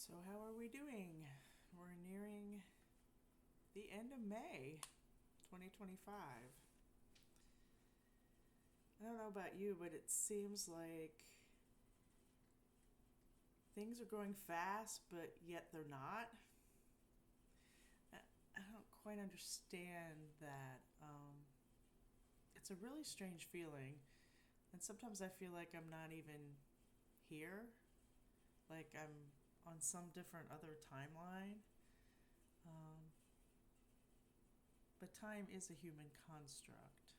So how are we doing? We're nearing the end of May 2025. I don't know about you, but it seems like things are going fast, but yet they're not. I don't quite understand that. It's a really strange feeling, and sometimes I feel like I'm not even here, like I'm on some different other timeline. Um, but time is a human construct.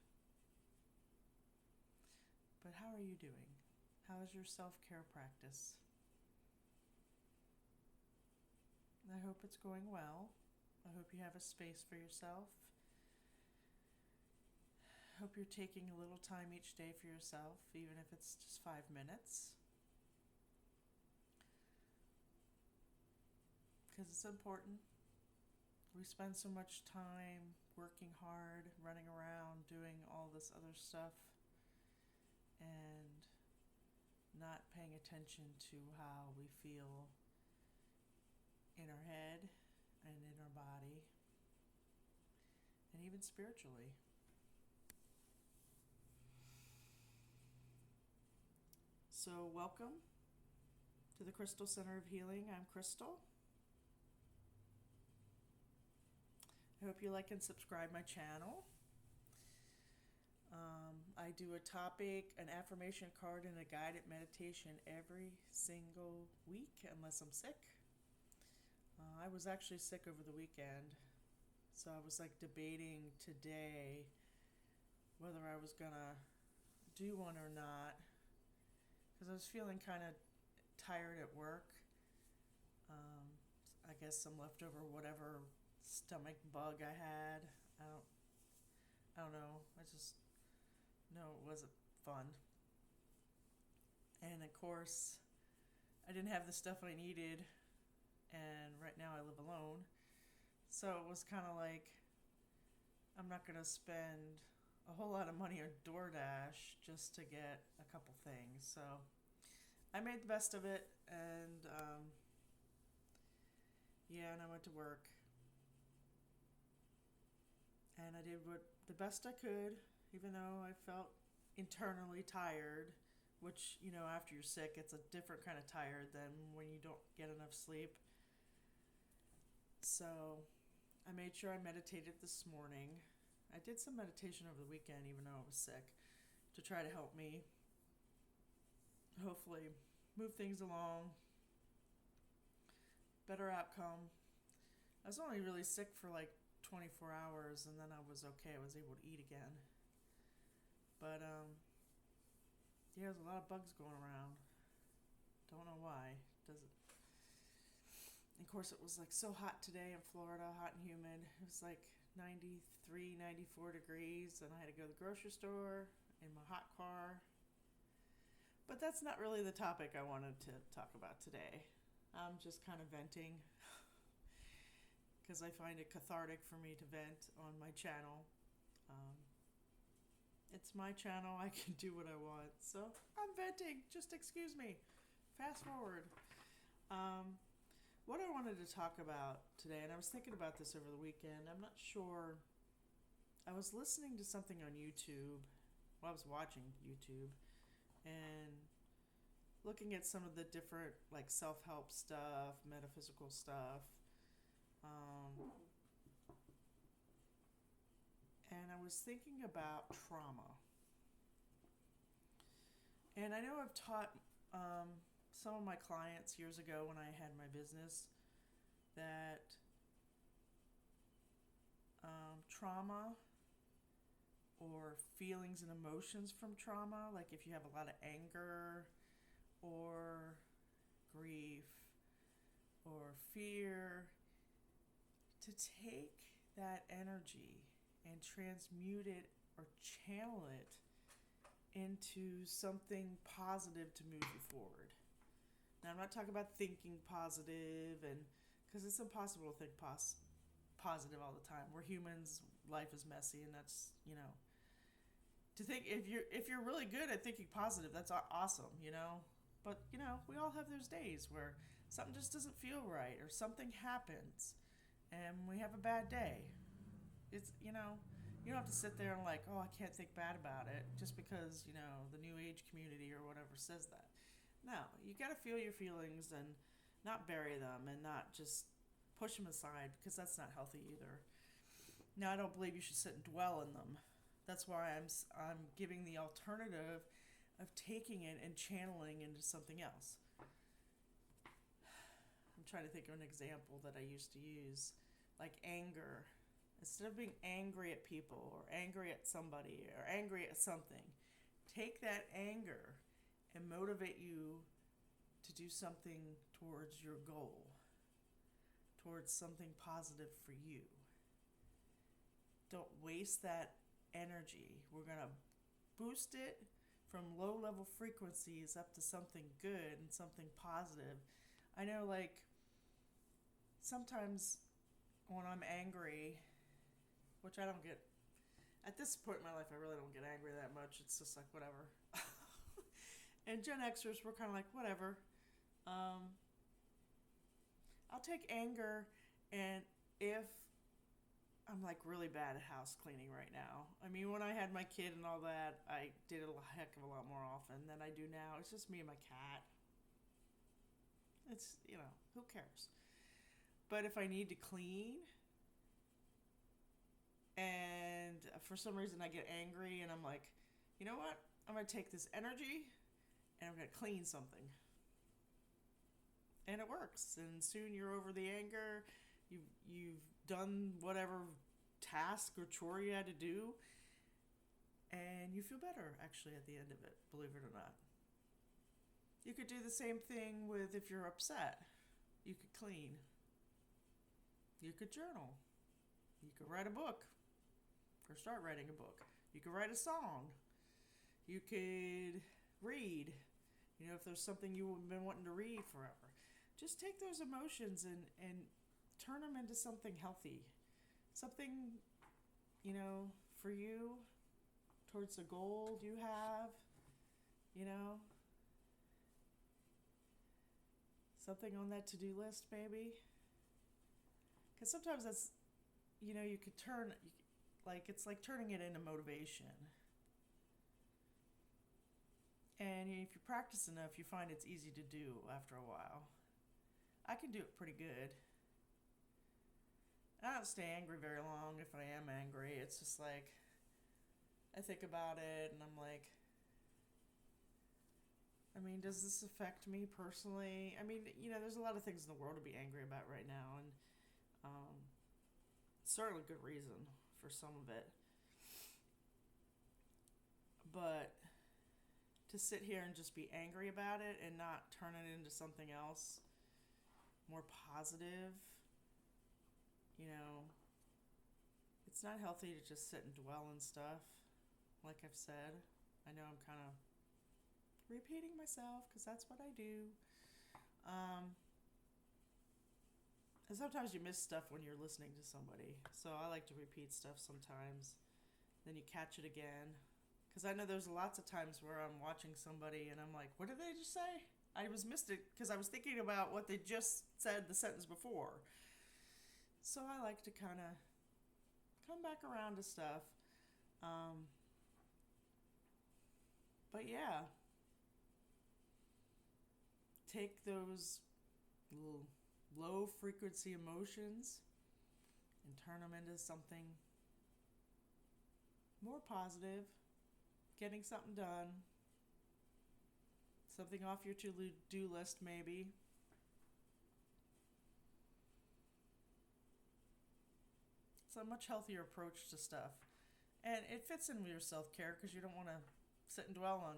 But how are you doing? How is your self-care practice? I hope it's going well. I hope you have a space for yourself. I hope you're taking a little time each day for yourself, even if it's just 5 minutes. Because it's important. We spend so much time working hard, running around, doing all this other stuff, and not paying attention to how we feel in our head and in our body, and even spiritually. So, welcome to the Crystal Center of Healing. I'm Crystal. I hope you like and subscribe my channel. I do a topic, an affirmation card, and a guided meditation every single week, unless I'm sick. I was actually sick over the weekend, so I was like debating today whether I was gonna do one or not, because I was feeling kind of tired at work. I guess some leftover whatever stomach bug I had. I don't know. I just know it wasn't fun. And of course, I didn't have the stuff I needed, and right now I live alone. So it was kind of like I'm not going to spend a whole lot of money on DoorDash just to get a couple things. So I made the best of it, and and I went to work, and I did the best I could, even though I felt internally tired, which, after you're sick, it's a different kind of tired than when you don't get enough sleep. So I made sure I meditated this morning. I did some meditation over the weekend, even though I was sick, to try to help me hopefully move things along, better outcome. I was only really sick for like 24 hours, and then I was okay. I was able to eat again. But there's a lot of bugs going around. Don't know why. Doesn't. Of course, it was like so hot today in Florida, hot and humid. It was like 93, 94 degrees, and I had to go to the grocery store in my hot car. But that's not really the topic I wanted to talk about today. I'm just kind of venting because I find it cathartic for me to vent on my channel. It's my channel. I can do what I want. So I'm venting. Just excuse me. Fast forward. What I wanted to talk about today, and I was thinking about this over the weekend. I'm not sure. I was listening to something on YouTube. Well, I was watching YouTube and looking at some of the different like self-help stuff, metaphysical stuff. And I was thinking about trauma. And I know I've taught some of my clients years ago when I had my business that trauma or feelings and emotions from trauma, like if you have a lot of anger or grief or fear, to take that energy and transmute it or channel it into something positive to move you forward. Now, I'm not talking about thinking positive, and because it's impossible to think positive all the time. We're humans. Life is messy, and that's to think if you're really good at thinking positive, that's awesome. But, we all have those days where something just doesn't feel right or something happens and we have a bad day. It's, you don't have to sit there and like, oh, I can't think bad about it just because, the new age community or whatever says that. No, you got to feel your feelings and not bury them and not just push them aside because that's not healthy either. Now, I don't believe you should sit and dwell in them. That's why I'm giving the alternative of taking it and channeling into something else. I'm trying to think of an example that I used to use, like anger. Instead of being angry at people or angry at somebody or angry at something, take that anger and motivate you to do something towards your goal, towards something positive for you. Don't waste that energy. We're going to boost it from low-level frequencies up to something good and something positive. I know, like, sometimes when I'm angry, which I don't get, at this point in my life, I really don't get angry that much. It's just like, whatever. And Gen Xers were kind of like, whatever. I'll take anger, and if I'm like really bad at house cleaning right now. I mean, when I had my kid and all that, I did it a heck of a lot more often than I do now. It's just me and my cat. It's, who cares? But if I need to clean and for some reason I get angry and I'm like, you know what? I'm going to take this energy and I'm going to clean something. And it works. And soon you're over the anger. You've done whatever task or chore you had to do, and you feel better actually at the end of it, believe it or not. You could do the same thing with if you're upset. You could clean. You could journal. You could write a book or start writing a book. You could write a song. You could read. If there's something you've been wanting to read forever. Just take those emotions and turn them into something healthy. Something, for you, towards the goal you have, something on that to-do list maybe. Because sometimes that's, you could turn, like, it's like turning it into motivation. And if you practice enough, you find it's easy to do after a while. I can do it pretty good. I don't stay angry very long if I am angry. It's just like, I think about it and I'm like, does this affect me personally? There's a lot of things in the world to be angry about right now, and certainly good reason for some of it. But to sit here and just be angry about it and not turn it into something else more positive, it's not healthy to just sit and dwell on stuff. Like I've said, I know I'm kind of repeating myself because that's what I do. And sometimes you miss stuff when you're listening to somebody. So I like to repeat stuff sometimes. Then you catch it again. Because I know there's lots of times where I'm watching somebody and I'm like, what did they just say? I missed it because I was thinking about what they just said the sentence before. So I like to kind of come back around to stuff. But yeah, take those little low frequency emotions and turn them into something more positive, getting something done, something off your to-do list maybe. It's a much healthier approach to stuff. And it fits in with your self-care because you don't want to sit and dwell on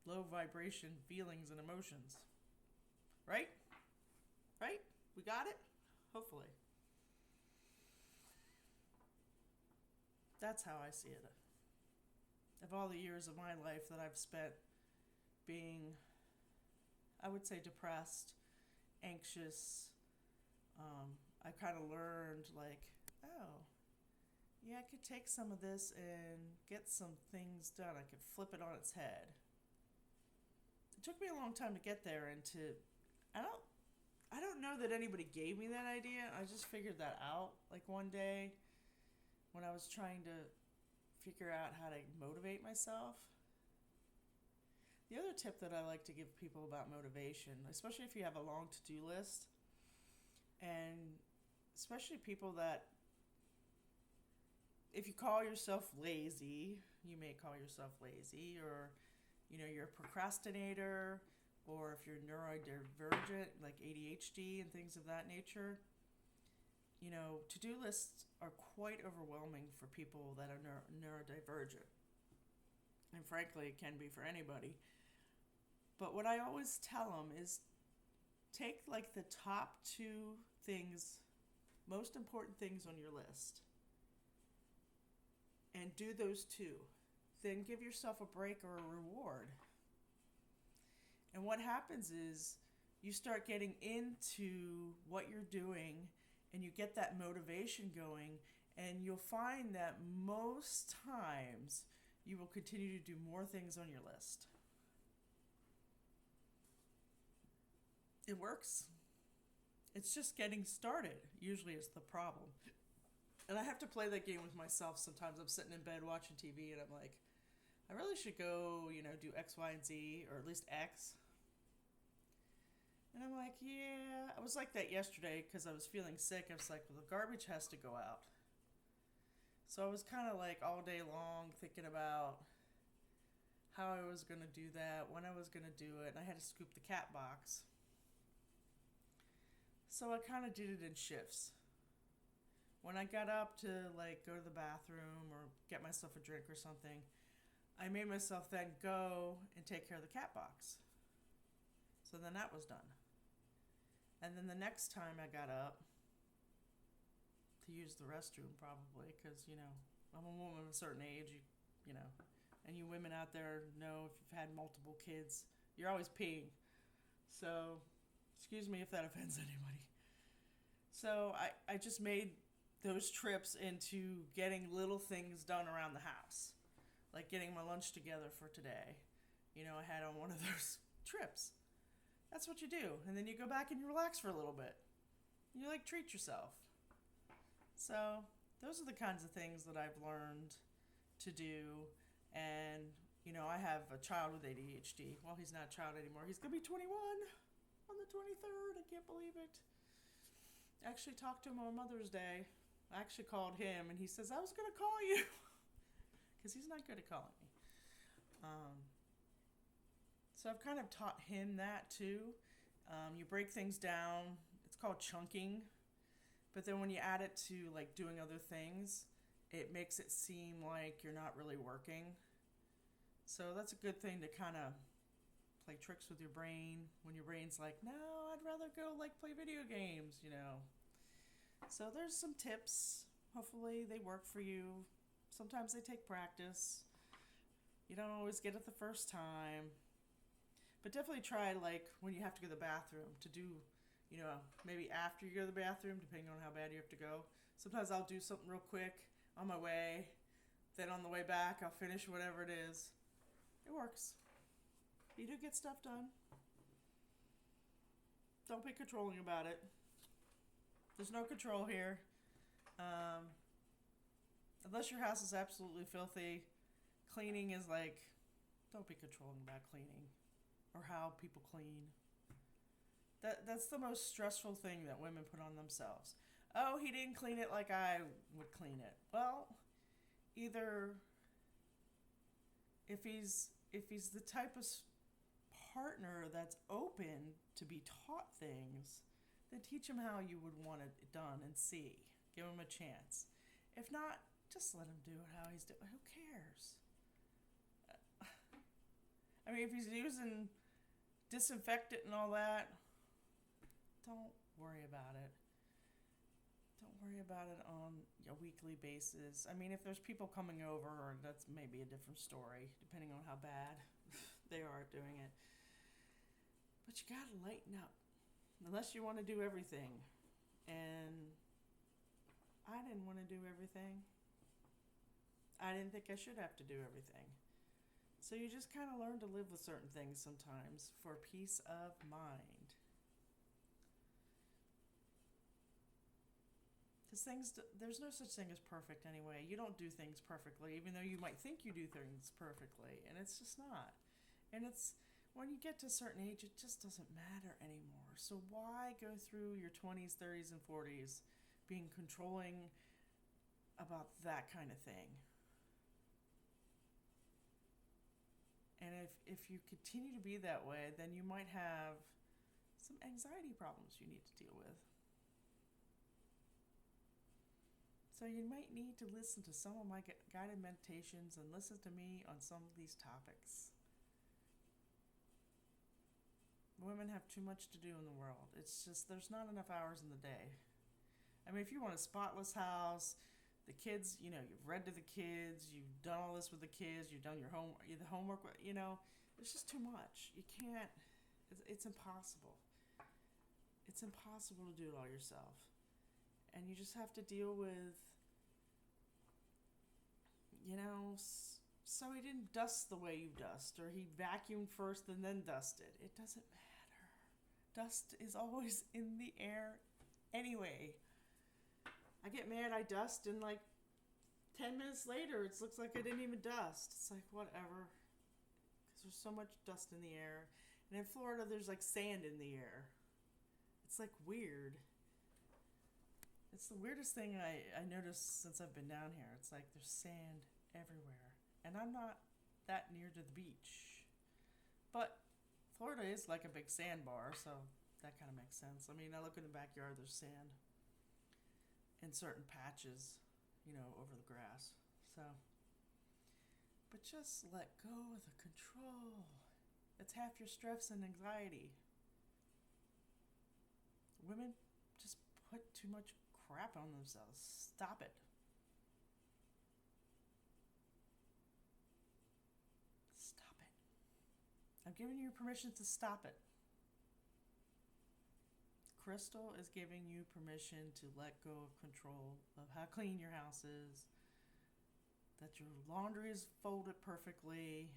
low vibration feelings and emotions. Right? Right? We got it? Hopefully. That's how I see it. Of all the years of my life that I've spent being, I would say, depressed, anxious, I kind of learned like, oh, yeah, I could take some of this and get some things done. I could flip it on its head. it took me a long time to get there, and I don't I don't know that anybody gave me that idea. I just figured that out like one day when I was trying to figure out how to motivate myself. The other tip that I like to give people about motivation, especially if you have a long to-do list, and especially people that, if you call yourself lazy, you may call yourself lazy, or you're a procrastinator, or if you're neurodivergent, like ADHD and things of that nature, to-do lists are quite overwhelming for people that are neurodivergent. And frankly, it can be for anybody. But what I always tell them is take like the top 2 things, most important things on your list, and do those 2. Then give yourself a break or a reward. And what happens is you start getting into what you're doing, and you get that motivation going, and you'll find that most times you will continue to do more things on your list. It works. It's just getting started, usually is the problem. And I have to play that game with myself sometimes. I'm sitting in bed watching TV, and I'm like, I really should go, do X, Y, and Z, or at least X. And I'm like, yeah. I was like that yesterday because I was feeling sick. I was like, well, the garbage has to go out. So I was kind of like all day long thinking about how I was going to do that, when I was going to do it. And I had to scoop the cat box. So I kind of did it in shifts. When I got up to like go to the bathroom or get myself a drink or something, I made myself then go and take care of the cat box. So then that was done. And then the next time I got up to use the restroom, probably, because, I'm a woman of a certain age, and you women out there know if you've had multiple kids, you're always peeing. So, excuse me if that offends anybody. So I just made those trips into getting little things done around the house. Like getting my lunch together for today. I had on one of those trips. That's what you do. And then you go back and you relax for a little bit. You treat yourself. So those are the kinds of things that I've learned to do. And, I have a child with ADHD. Well, he's not a child anymore. He's going to be 21 on the 23rd. I can't believe it. I actually talked to him on Mother's Day. I actually called him, and he says, I was going to call you. Because he's not good at calling me. So I've kind of taught him that too. You break things down. It's called chunking. But then when you add it to like doing other things, it makes it seem like you're not really working. So that's a good thing to kind of play tricks with your brain when your brain's like, no, I'd rather go like play video games, So there's some tips. Hopefully they work for you. Sometimes they take practice. You don't always get it the first time. But definitely try, like, when you have to go to the bathroom to do, maybe after you go to the bathroom, depending on how bad you have to go. Sometimes I'll do something real quick on my way. Then on the way back, I'll finish whatever it is. It works. You do get stuff done. Don't be controlling about it. There's no control here. Unless your house is absolutely filthy, cleaning is like, don't be controlling about cleaning. Or how people clean. That's the most stressful thing that women put on themselves. Oh, he didn't clean it like I would clean it. Well, either if he's the type of partner that's open to be taught things, then teach him how you would want it done and see. Give him a chance. If not, just let him do it how he's doing. Who cares? I mean, if he's using disinfectant and all that, don't worry about it. Don't worry about it on a weekly basis. I mean, if there's people coming over, that's maybe a different story, depending on how bad they are at doing it. But you gotta lighten up, unless you want to do everything. And I didn't want to do everything. I didn't think I should have to do everything. So you just kind of learn to live with certain things sometimes for peace of mind. Because there's no such thing as perfect anyway. You don't do things perfectly, even though you might think you do things perfectly, and it's just not. And it's when you get to a certain age, it just doesn't matter anymore. So why go through your 20s, 30s, and 40s being controlling about that kind of thing? And if you continue to be that way, then you might have some anxiety problems you need to deal with. So you might need to listen to some of my guided meditations and listen to me on some of these topics. Women have too much to do in the world. It's just, there's not enough hours in the day. I mean, if you want a spotless house, the kids, you've read to the kids, you've done all this with the kids, you've done the homework, it's just too much. You can't, it's impossible. It's impossible to do it all yourself. And you just have to deal with, so he didn't dust the way you dust, or he vacuumed first and then dusted. It doesn't matter. Dust is always in the air anyway. I get mad, I dust, and 10 minutes later, it looks like I didn't even dust. It's like, whatever. Because there's so much dust in the air. And in Florida, there's sand in the air. It's weird. It's the weirdest thing I noticed since I've been down here. It's there's sand everywhere. And I'm not that near to the beach. But Florida is like a big sandbar, so that kind of makes sense. I mean, I look in the backyard, there's sand in certain patches, over the grass. So, but just let go of the control. It's half your stress and anxiety. Women just put too much crap on themselves. Stop it. Stop it. I'm giving you permission to stop it. Crystal is giving you permission to let go of control of how clean your house is, that your laundry is folded perfectly,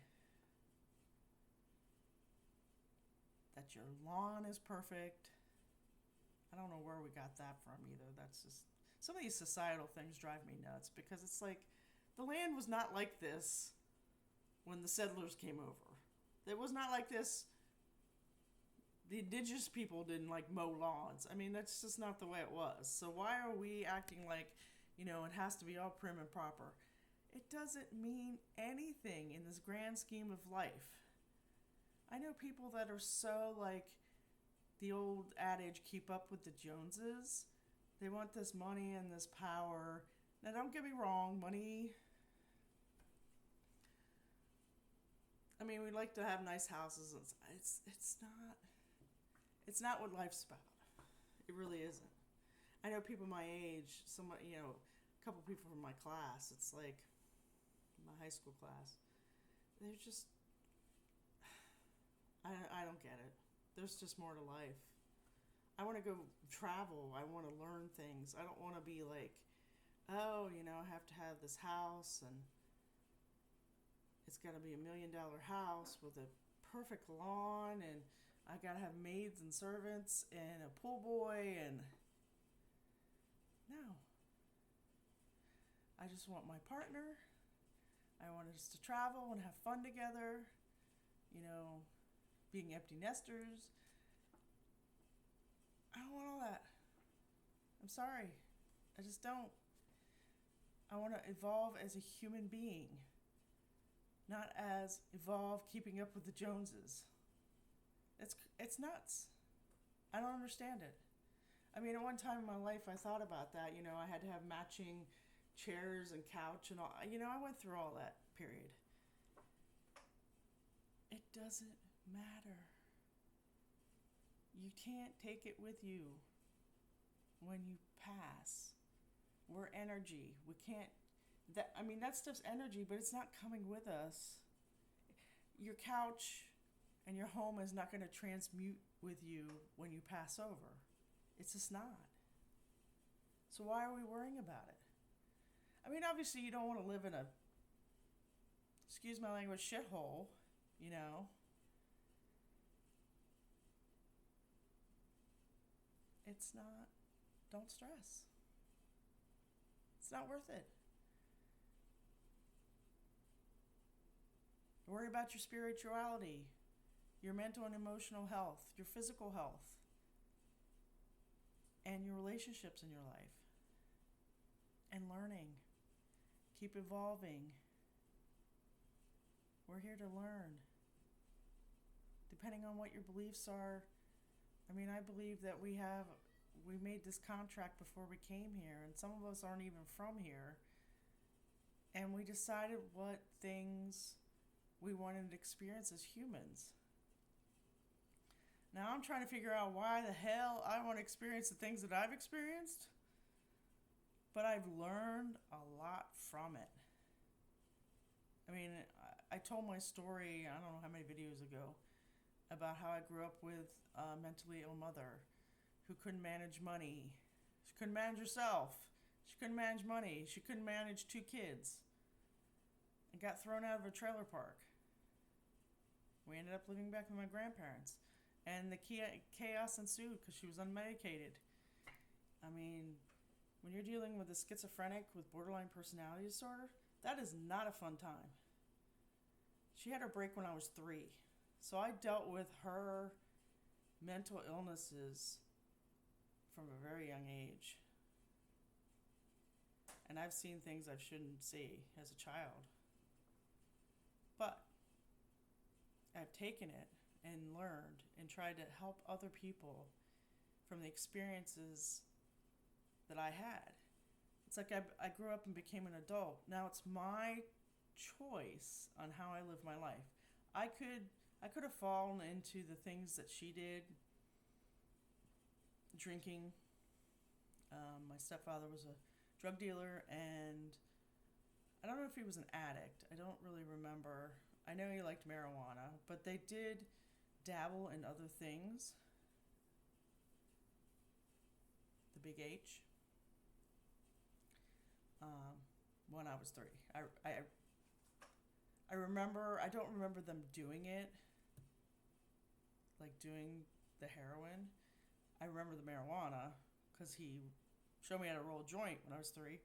that your lawn is perfect. I don't know where we got that from either. That's just, some of these societal things drive me nuts, because it's the land was not like this when the settlers came over. It was not like this. The indigenous people didn't mow lawns. I mean, that's just not the way it was. So why are we acting like, it has to be all prim and proper? It doesn't mean anything in this grand scheme of life. I know people that are so the old adage, keep up with the Joneses. They want this money and this power. Now, don't get me wrong, money, I mean, we like to have nice houses. It's not what life's about. It really isn't. I know people my age, a couple people from my class, it's my high school class. They're just, I don't get it. There's just more to life. I want to go travel. I want to learn things. I don't want to be I have to have this house, and it's got to be $1 million house with a perfect lawn, and I got to have maids and servants and a pool boy, and no. I just want my partner. I want us to travel and have fun together, being empty nesters. I don't want all that. I'm sorry. I just don't. I want to evolve as a human being, not as evolve keeping up with the Joneses. It's nuts. I don't understand it. I mean, at one time in my life, I thought about that. I had to have matching chairs and couch and all. I went through all that period. It doesn't matter. You can't take it with you when you pass. We're energy. We can't, that stuff's energy, but it's not coming with us. Your couch and your home is not going to transmute with you when you pass over. It's just not. So why are we worrying about it? I mean, obviously you don't want to live in a excuse my language, shithole, you know, it's not, don't stress. It's not worth it. Worry about your spirituality, your mental and emotional health, your physical health, and your relationships in your life. And learning. Keep evolving. We're here to learn. Depending on what your beliefs are, I mean, I believe that we made this contract before we came here, and some of us aren't even from here. And we decided what things we wanted to experience as humans. Now I'm trying to figure out why the hell I want to experience the things that I've experienced, but I've learned a lot from it. I mean, I told my story, I don't know how many videos ago, about how I grew up with a mentally ill mother who couldn't manage money. She couldn't manage herself. She couldn't manage money. She couldn't manage 2 kids. And got thrown out of a trailer park. We ended up living back with my grandparents. And the chaos ensued because she was unmedicated. I mean, when you're dealing with a schizophrenic with borderline personality disorder, that is not a fun time. She had her break when I was 3. So I dealt with her mental illnesses from a very young age. And I've seen things I shouldn't see as a child. But I've taken it and learned and tried to help other people from the experiences that I had. It's like I grew up and became an adult. Now it's my choice on how I live my life. I could have fallen into the things that she did, drinking. My stepfather was a drug dealer, and I don't know if he was an addict. I don't really remember. I know he liked marijuana, but they did dabble in other things. The big H. When I was 3. I remember, I don't remember them doing it, like doing the heroin. I remember the marijuana because he showed me how to roll a joint when I was 3.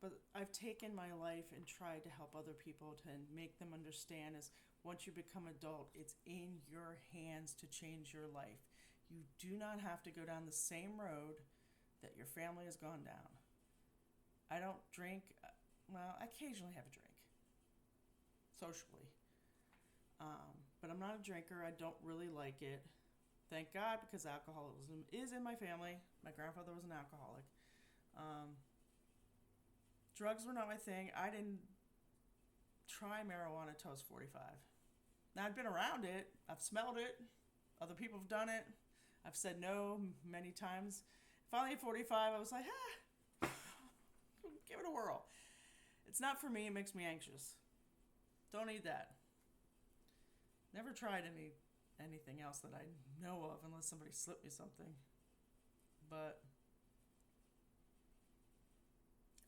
But I've taken my life and tried to help other people to make them understand is once you become adult, it's in your hands to change your life. You do not have to go down the same road that your family has gone down. I don't drink. Well, I occasionally have a drink, socially. But I'm not a drinker. I don't really like it. Thank God, because alcoholism is in my family. My grandfather was an alcoholic. Drugs were not my thing. I didn't try marijuana until I was 45. Now, I've been around it. I've smelled it. Other people have done it. I've said no many times. Finally, at 45, I was like, give it a whirl. It's not for me. It makes me anxious. Don't need that. Never tried anything else that I know of unless somebody slipped me something. But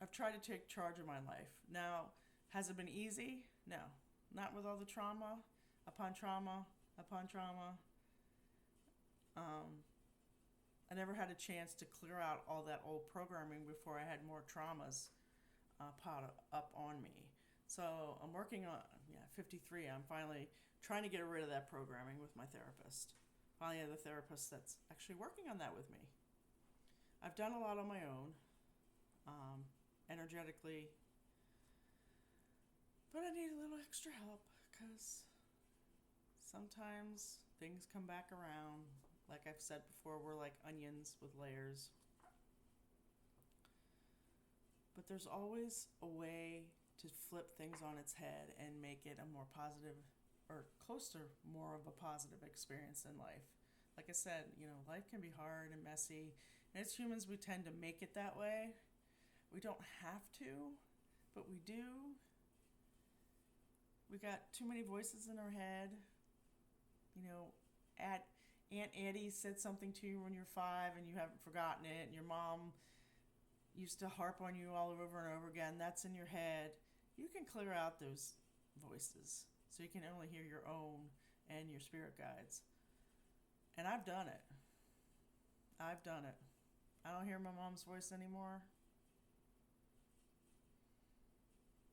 I've tried to take charge of my life. Now, has it been easy? No. Not with all the trauma upon trauma upon trauma. I never had a chance to clear out all that old programming before I had more traumas piled up on me. So I'm working on, 53, I'm finally trying to get rid of that programming with my therapist. Finally, I have a therapist that's actually working on that with me. I've done a lot on my own, energetically, but I need a little extra help because sometimes things come back around. Like I've said before, we're like onions with layers. But there's always a way to flip things on its head and make it a more positive or close to more of a positive experience in life. Like I said, life can be hard and messy. And as humans, we tend to make it that way. We don't have to, but we do. We got too many voices in our head. Aunt Eddie said something to you when you're 5 and you haven't forgotten it, and your mom, used to harp on you all over and over again, that's in your head, you can clear out those voices so you can only hear your own and your spirit guides. And I've done it. I've done it. I don't hear my mom's voice anymore.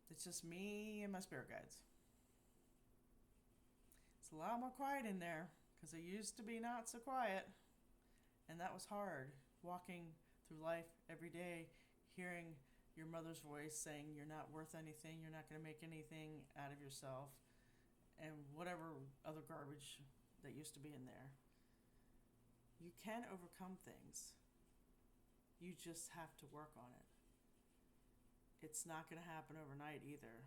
It's just me and my spirit guides. It's a lot more quiet in there because it used to be not so quiet. And that was hard, walking through life every day, hearing your mother's voice saying you're not worth anything, you're not going to make anything out of yourself, and whatever other garbage that used to be in there. You can overcome things. You just have to work on it. It's not going to happen overnight either.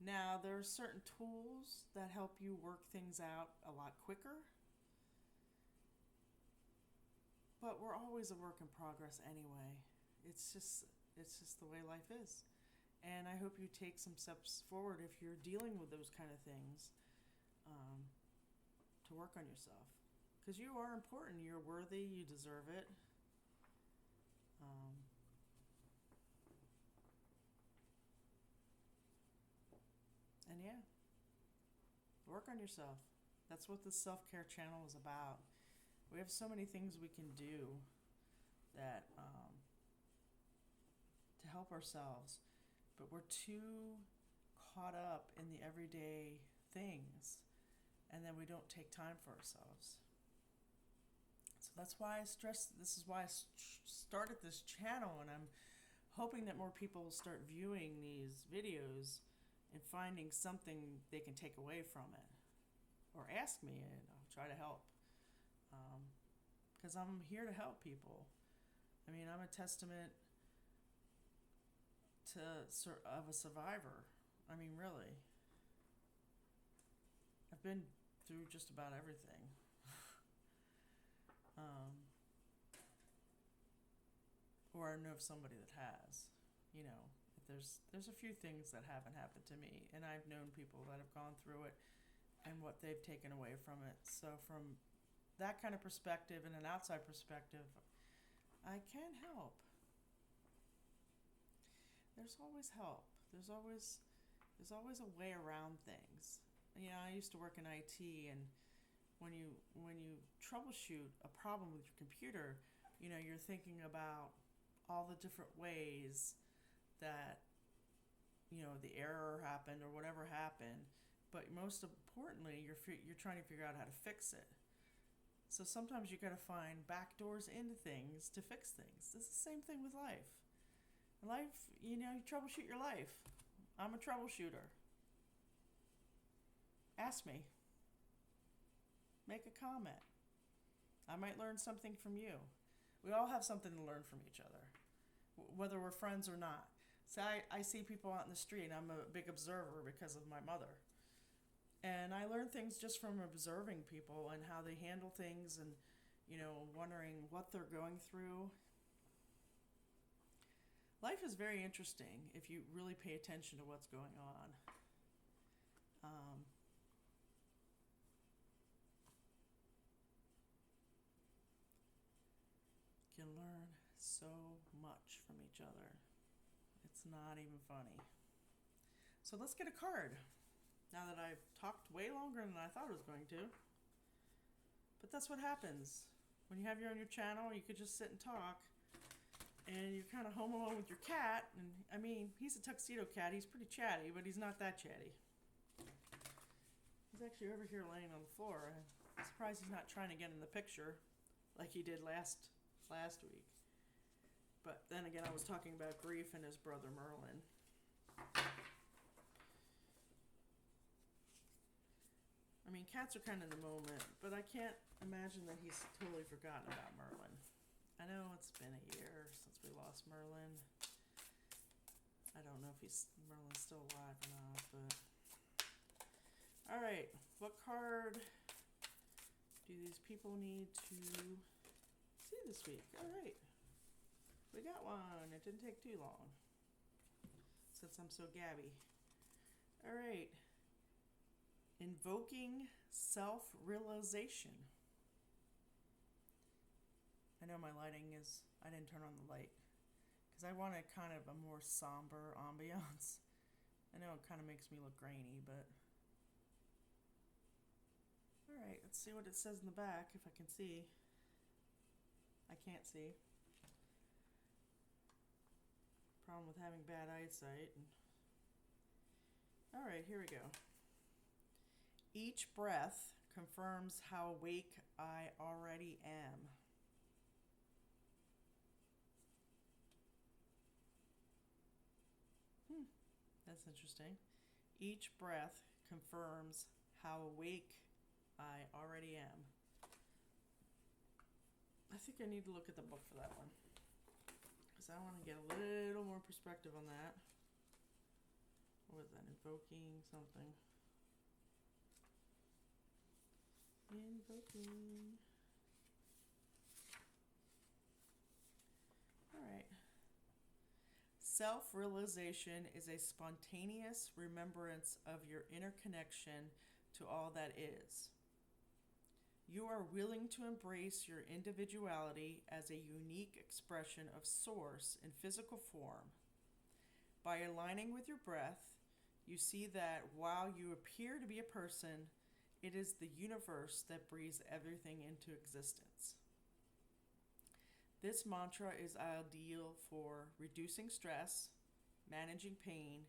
Now, there are certain tools that help you work things out a lot quicker. But we're always a work in progress anyway. It's just the way life is. And I hope you take some steps forward if you're dealing with those kind of things, to work on yourself. Because you are important. You're worthy. You deserve it. And yeah, work on yourself. That's what the self-care channel is about. We have so many things we can do that to help ourselves, but we're too caught up in the everyday things, and then we don't take time for ourselves. So that's why I stress, this is why I started this channel, and I'm hoping that more people will start viewing these videos and finding something they can take away from it, or ask me, and I'll try to help. Because I'm here to help people. I mean, I'm a testament of a survivor. I mean, really. I've been through just about everything. Or I know of somebody that has. You know, there's a few things that haven't happened to me, and I've known people that have gone through it and what they've taken away from it. So from that kind of perspective and an outside perspective, I can help. There's always help. There's always a way around things. You know, I used to work in IT, and when you troubleshoot a problem with your computer, you know, you're thinking about all the different ways that, you know, the error happened or whatever happened. But most importantly, you're trying to figure out how to fix it. So sometimes you got to find back doors into things to fix things. It's the same thing with life. Life, you know, you troubleshoot your life. I'm a troubleshooter. Ask me. Make a comment. I might learn something from you. We all have something to learn from each other, whether we're friends or not. So I see people out in the street, and I'm a big observer because of my mother. And I learn things just from observing people and how they handle things, and, you know, wondering what they're going through. Life is very interesting if you really pay attention to what's going on. You can learn so much from each other. It's not even funny. So let's get a card. Now that I've talked way longer than I thought I was going to. But that's what happens. When you have your own channel, you could just sit and talk. And you're kind of home alone with your cat. And I mean, he's a tuxedo cat. He's pretty chatty, but he's not that chatty. He's actually over here laying on the floor. I'm surprised he's not trying to get in the picture like he did last week. But then again, I was talking about grief and his brother Merlin. I mean, cats are kind of in the moment, but I can't imagine that he's totally forgotten about Merlin. I know it's been a year since we lost Merlin. I don't know if Merlin's still alive or not, but... Alright, what card do these people need to see this week? Alright, we got one. It didn't take too long, since I'm so gabby. Alright. Invoking self-realization. I know my lighting is, I didn't turn on the light. because I wanted kind of a more somber ambiance. I know it kind of makes me look grainy, but all right, let's see what it says in the back if I can see. I can't see. Problem with having bad eyesight. All right, here we go. Each breath confirms how awake I already am. That's interesting. Each breath confirms how awake I already am. I think I need to look at the book for that one, because I want to get a little more perspective on that. What was that? Invoking something. Invoking. All right. Self-realization is a spontaneous remembrance of your inner connection to all that is. You are willing to embrace your individuality as a unique expression of Source in physical form. By aligning with your breath, you see that while you appear to be a person, it is the universe that breathes everything into existence. This mantra is ideal for reducing stress, managing pain,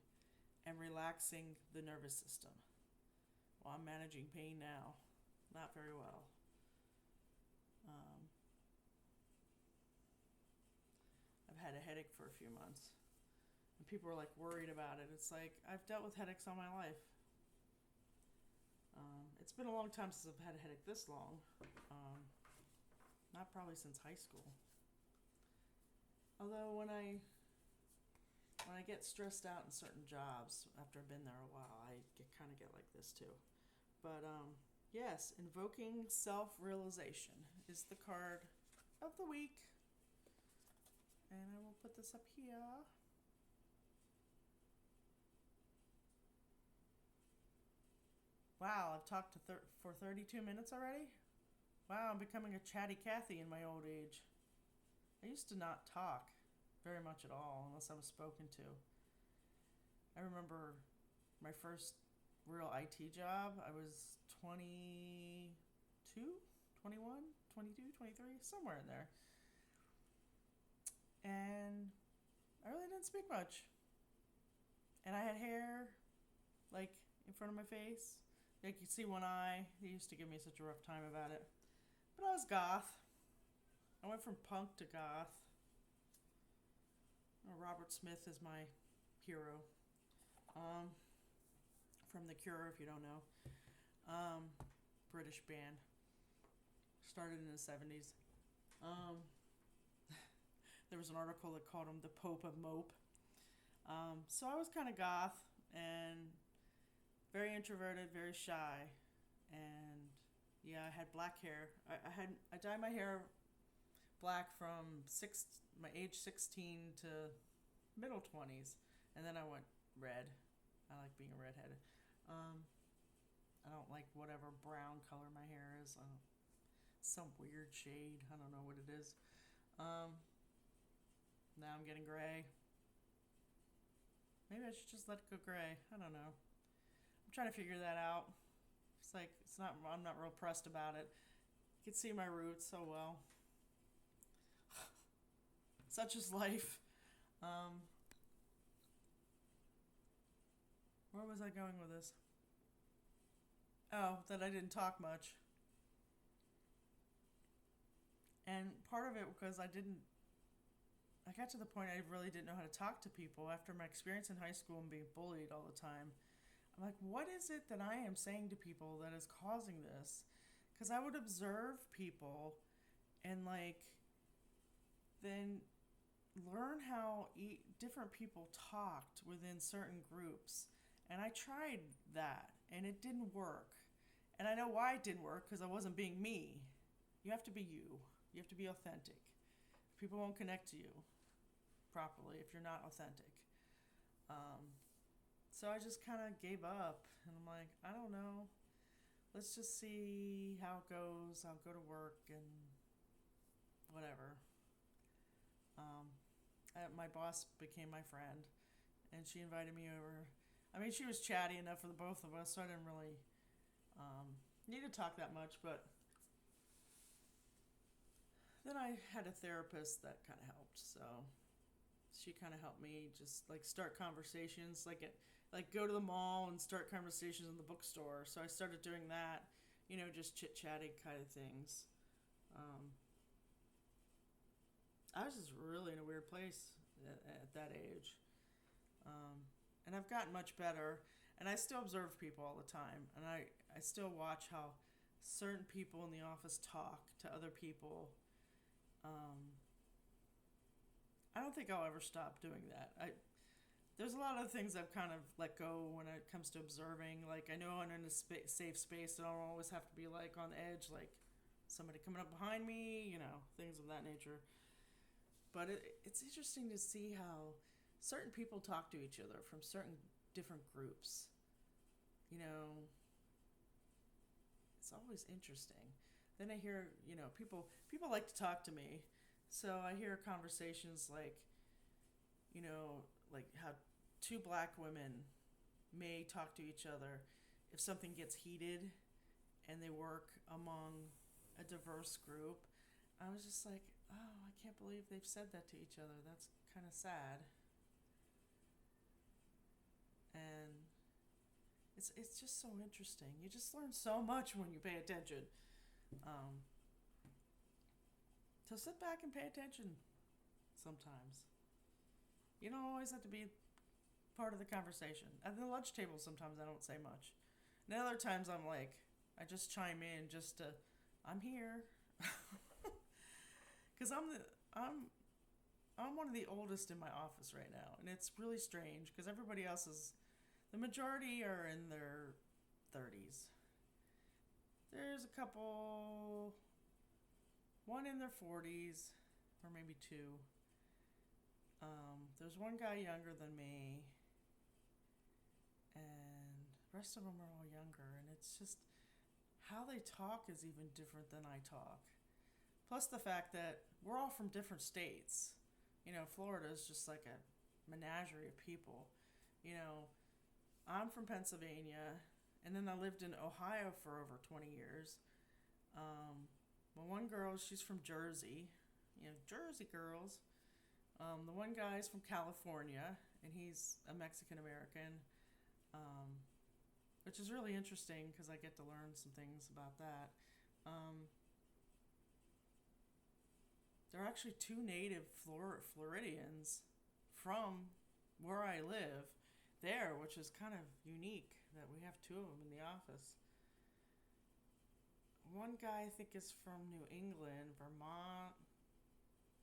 and relaxing the nervous system. Well, I'm managing pain now. Not very well. I've had a headache for a few months. And people are like worried about it. It's like, I've dealt with headaches all my life. It's been a long time since I've had a headache this long. Not probably since high school. Although when I get stressed out in certain jobs after I've been there a while, I kind of get like this too. But yes, invoking self-realization is the card of the week. And I will put this up here. Wow, I've talked for 32 minutes already? Wow, I'm becoming a chatty Cathy in my old age. I used to not talk very much at all unless I was spoken to. I remember my first real IT job. I was 22, 21, 22, 23, somewhere in there. And I really didn't speak much. And I had hair, like, in front of my face. Like, you could see one eye. They used to give me such a rough time about it. But I was goth. I went from punk to goth. Robert Smith is my hero. From The Cure, if you don't know. British band. Started in the 70s. There was an article that called him the Pope of Mope. So I was kind of goth and very introverted, very shy. And yeah, I had black hair. I dyed my hair black from my age 16 to middle 20s, and then I went red. I like being a redhead. I don't like whatever brown color my hair is. Some weird shade. I don't know what it is. Now I'm getting gray. Maybe I should just let it go gray. I don't know. I'm trying to figure that out. I'm not real pressed about it. You can see my roots so well. Such is life. Where was I going with this? Oh, that I didn't talk much. And part of it because I got to the point I really didn't know how to talk to people after my experience in high school and being bullied all the time. I'm like, what is it that I am saying to people that is causing this? Because I would observe people and then learn how different people talked within certain groups. And I tried that and it didn't work. And I know why it didn't work, because I wasn't being me. You have to be you. You have to be authentic. People won't connect to you properly if you're not authentic. So I just kind of gave up, and I'm like, I don't know. Let's just see how it goes. I'll go to work and whatever. my boss became my friend, and she invited me over. I mean, she was chatty enough for the both of us, so I didn't really need to talk that much. But then I had a therapist that kind of helped, so she kind of helped me just like start conversations, like go to the mall and start conversations in the bookstore. So I started doing that, just chit chatting kind of things. Um, I was just really in a weird place at that age. And I've gotten much better. And I still observe people all the time. And I still watch how certain people in the office talk to other people. I don't think I'll ever stop doing that. There's a lot of things I've kind of let go when it comes to observing. Like, I know I'm in a safe space, so I don't always have to be like on the edge, like somebody coming up behind me, things of that nature. But it's interesting to see how certain people talk to each other from certain different groups. It's always interesting. Then I hear, people like to talk to me. So I hear conversations like how two black women may talk to each other if something gets heated and they work among a diverse group. I was just like, oh, I can't believe they've said that to each other. That's kind of sad. And it's just so interesting. You just learn so much when you pay attention. So sit back and pay attention sometimes. You don't always have to be part of the conversation. At the lunch table, sometimes I don't say much. And other times I'm like, I just chime in just to, I'm here. Because I'm one of the oldest in my office right now. And it's really strange because everybody else the majority are in their 30s. There's a couple, one in their 40s, or maybe two. There's one guy younger than me, and the rest of them are all younger, and it's just how they talk is even different than I talk. Plus the fact that we're all from different states. Florida is just like a menagerie of people. I'm from Pennsylvania, and then I lived in Ohio for over 20 years. My one girl, she's from Jersey. Jersey girls. The one guy's from California, and he's a Mexican American, which is really interesting because I get to learn some things about that. There are actually two native Floridians from where I live there, which is kind of unique that we have two of them in the office. One guy I think is from New England, Vermont,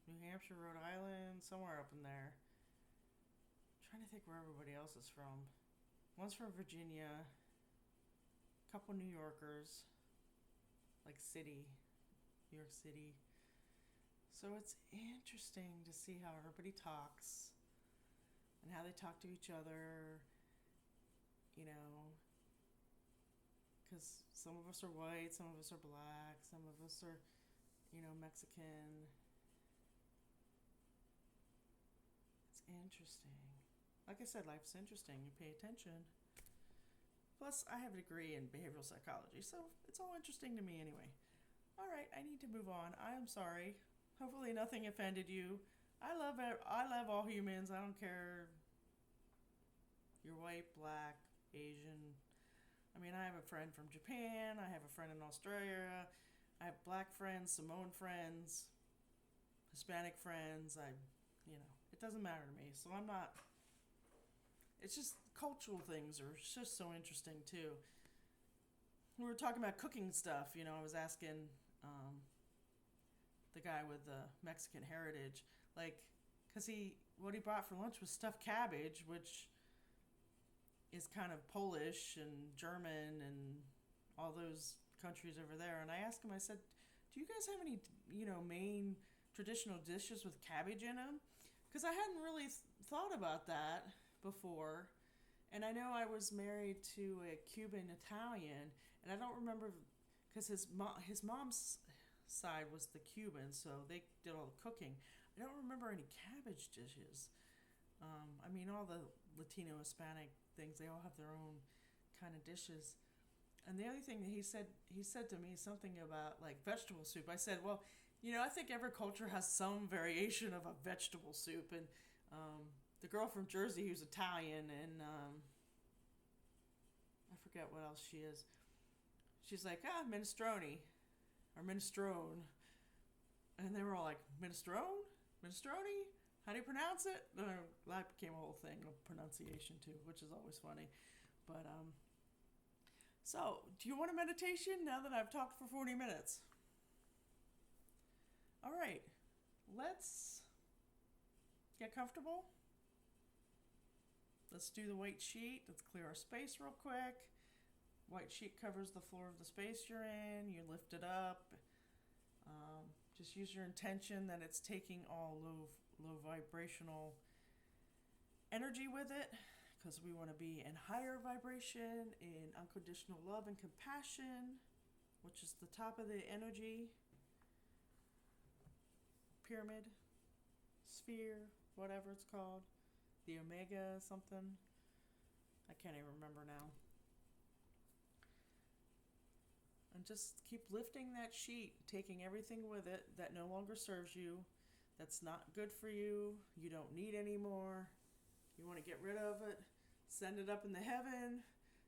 New Hampshire, Rhode Island, somewhere up in there. I'm trying to think where everybody else is from. One's from Virginia, a couple New Yorkers, like New York City. So it's interesting to see how everybody talks and how they talk to each other, because some of us are white, some of us are black, some of us are, Mexican. It's interesting. Like I said, life's interesting. You pay attention. Plus, I have a degree in behavioral psychology, so it's all interesting to me anyway. All right, I need to move on. I am sorry. Hopefully nothing offended you. I love all humans. I don't care you're white, black, Asian. I mean, I have a friend from Japan. I have a friend in Australia. I have black friends, Samoan friends, Hispanic friends. It doesn't matter to me. So I'm not. It's just cultural things are just so interesting too. We were talking about cooking stuff. I was asking the guy with the Mexican heritage, because what he brought for lunch was stuffed cabbage, which is kind of Polish and German and all those countries over there. And I asked him, I said, do you guys have any, main traditional dishes with cabbage in them? Because I hadn't really thought about that before. And I know I was married to a Cuban Italian, and I don't remember, because his mom's side was the Cuban, so they did all the cooking. I don't remember any cabbage dishes. I mean, all the Latino, Hispanic things, they all have their own kind of dishes. And the other thing that he said to me something about like vegetable soup. I said, well, I think every culture has some variation of a vegetable soup. And the girl from Jersey who's Italian, and I forget what else she is. She's like, minestrone or minestrone. And they were all like, minestrone? Minestrone? How do you pronounce it? That became a whole thing of pronunciation too, which is always funny. But, so, do you want a meditation now that I've talked for 40 minutes? All right, let's get comfortable. Let's do the white sheet. Let's clear our space real quick. White sheet covers the floor of the space you're in. You lift it up. Just use your intention that it's taking all low vibrational energy with it, because we want to be in higher vibration, in unconditional love and compassion, which is the top of the energy pyramid, sphere, whatever it's called, the omega something. I can't even remember now. And just keep lifting that sheet, taking everything with it that no longer serves you, that's not good for you, you don't need anymore. You want to get rid of it, send it up into heaven.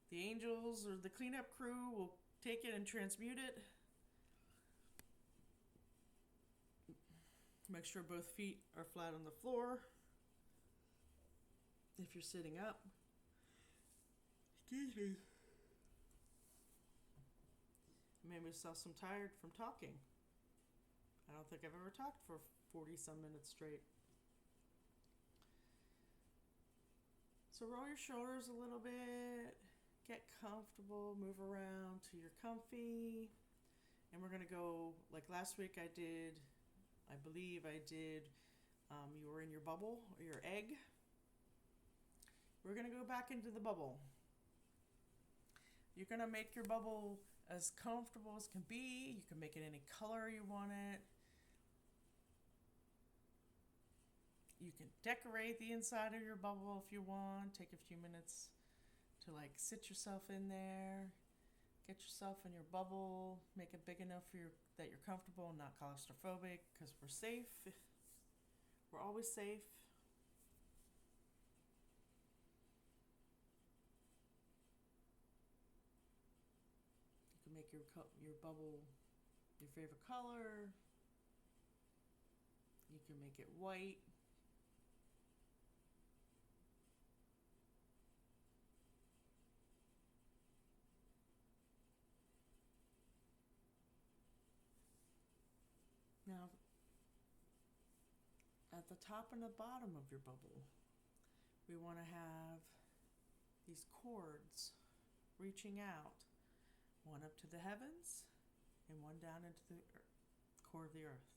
The angels or the cleanup crew will take it and transmute it. Make sure both feet are flat on the floor. If you're sitting up, excuse me. I made myself some tired from talking. I don't think I've ever talked for 40 some minutes straight. So roll your shoulders a little bit, get comfortable, move around till you're comfy. And we're going to go, like last week I believe I did, you were in your bubble or your egg. We're going to go back into the bubble. You're going to make your bubble as comfortable as can be. You can make it any color you want it. You can decorate the inside of your bubble if you want. Take a few minutes to like sit yourself in there. Get yourself in your bubble. Make it big enough that you're comfortable and not claustrophobic, because we're safe. We're always safe. You can make your bubble your favorite color. You can make it white. Now, at the top and the bottom of your bubble, we want to have these cords reaching out, one up to the heavens and one down into the core of the earth.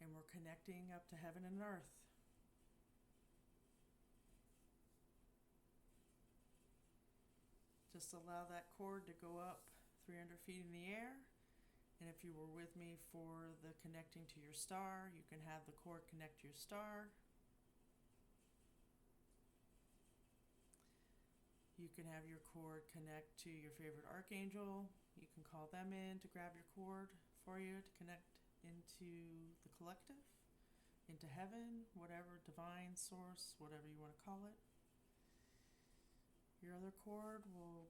And we're connecting up to heaven and earth. Just allow that cord to go up 300 feet in the air. And if you were with me for the connecting to your star, you can have the cord connect to your star. You can have your cord connect to your favorite archangel. You can call them in to grab your cord for you to connect into the collective, into heaven, whatever, divine source, whatever you want to call it. Your other cord will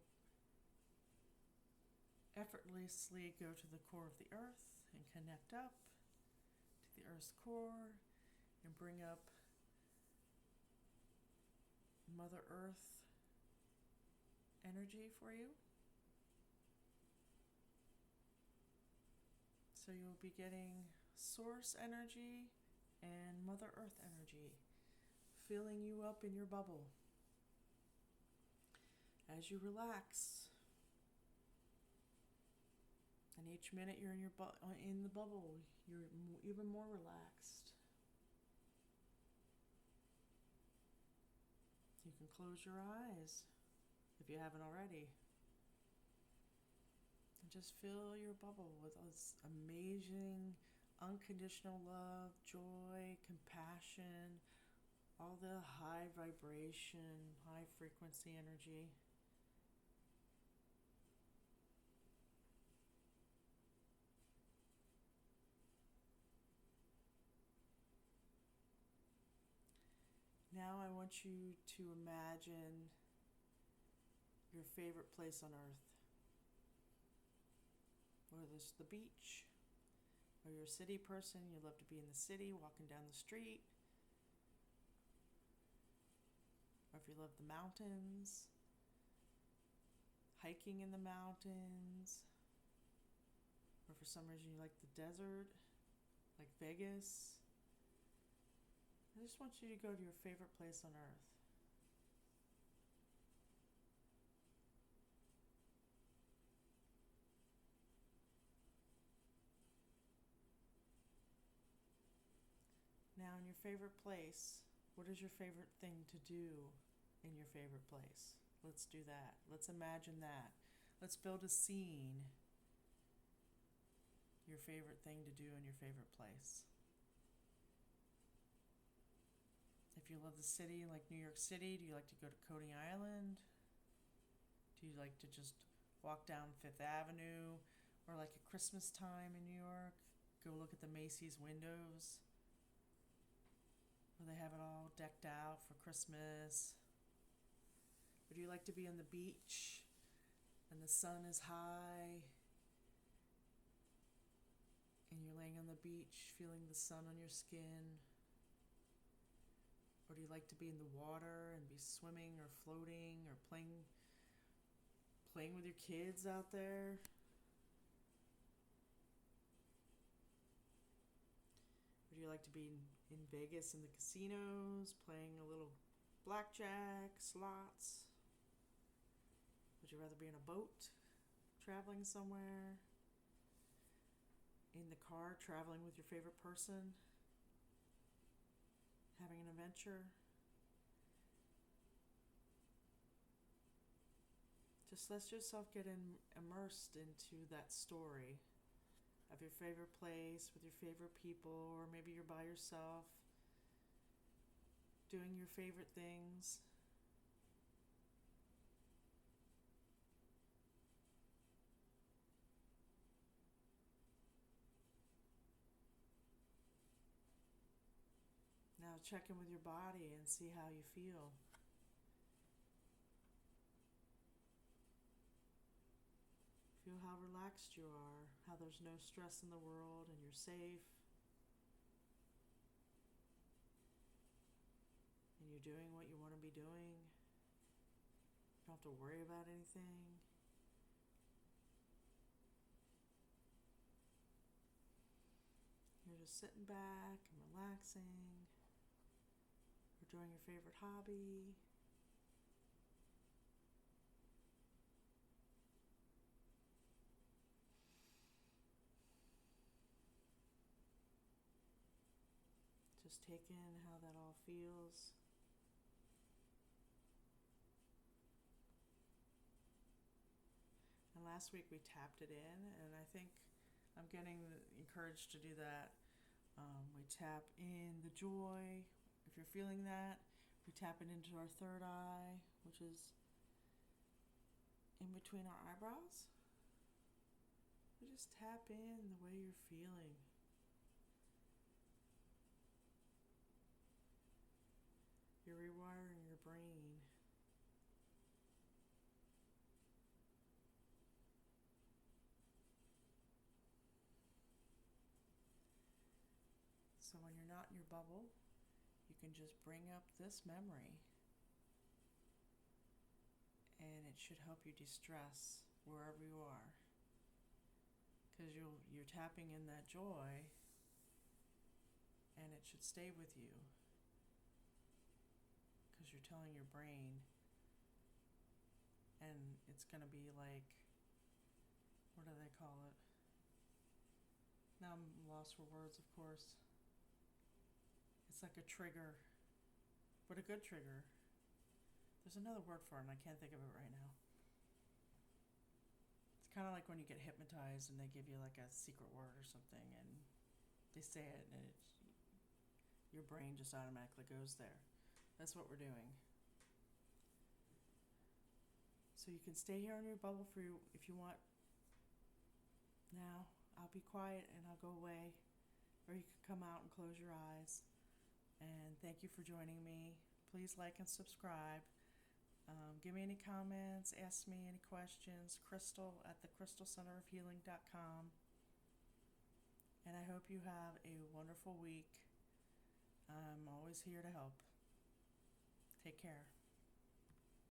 effortlessly go to the core of the earth and connect up to the earth's core and bring up Mother Earth energy for you. So you'll be getting source energy and Mother Earth energy filling you up in your bubble. As you relax, and each minute you're in the bubble, you're even more relaxed. You can close your eyes if you haven't already. And just fill your bubble with this amazing unconditional love, joy, compassion, all the high vibration, high frequency energy. Now I want you to imagine your favorite place on earth. Whether it's the beach, or you're a city person, you love to be in the city, walking down the street. Or if you love the mountains, hiking in the mountains. Or for some reason you like the desert, like Vegas. I just want you to go to your favorite place on earth. Now, in your favorite place, what is your favorite thing to do in your favorite place? Let's do that. Let's imagine that. Let's build a scene. Your favorite thing to do in your favorite place. If you love the city, like New York City, do you like to go to Coney Island? Do you like to just walk down Fifth Avenue? Or like at Christmas time in New York, go look at the Macy's windows where they have it all decked out for Christmas? Or do you like to be on the beach and the sun is high and you're laying on the beach feeling the sun on your skin? Or do you like to be in the water and be swimming or floating or playing with your kids out there? Or do you like to be in Vegas in the casinos, playing a little blackjack, slots? Would you rather be in a boat, traveling somewhere? In the car, traveling with your favorite person? Having an adventure? Just let yourself get immersed into that story of your favorite place with your favorite people, or maybe you're by yourself doing your favorite things. Now check in with your body and see how you feel. Feel how relaxed you are, how there's no stress in the world and you're safe. And you're doing what you want to be doing. You don't have to worry about anything. You're just sitting back and relaxing. Or doing your favorite hobby. Just take in how that all feels. And last week we tapped it in, and I think I'm getting encouraged to do that. We tap in the joy. If you're feeling that, we tap it into our third eye, which is in between our eyebrows. We just tap in the way you're feeling. You're rewiring your brain. So when you're not in your bubble, you can just bring up this memory, and it should help you de-stress wherever you are, because you're tapping in that joy, and it should stay with you, because you're telling your brain, and it's going to be like, what do they call it? Now I'm lost for words, of course. It's like a trigger, but a good trigger. There's another word for it, and I can't think of it right now. It's kind of like when you get hypnotized and they give you like a secret word or something, and They say it, and your brain just automatically goes there. That's what we're doing. So you can stay here in your bubble for you if you want. Now, I'll be quiet and I'll go away, or you can come out and close your eyes. And thank you for joining me. Please like and subscribe. Give me any comments, ask me any questions. Crystal at thecrystalcenterofhealing.com. And I hope you have a wonderful week. I'm always here to help. Take care.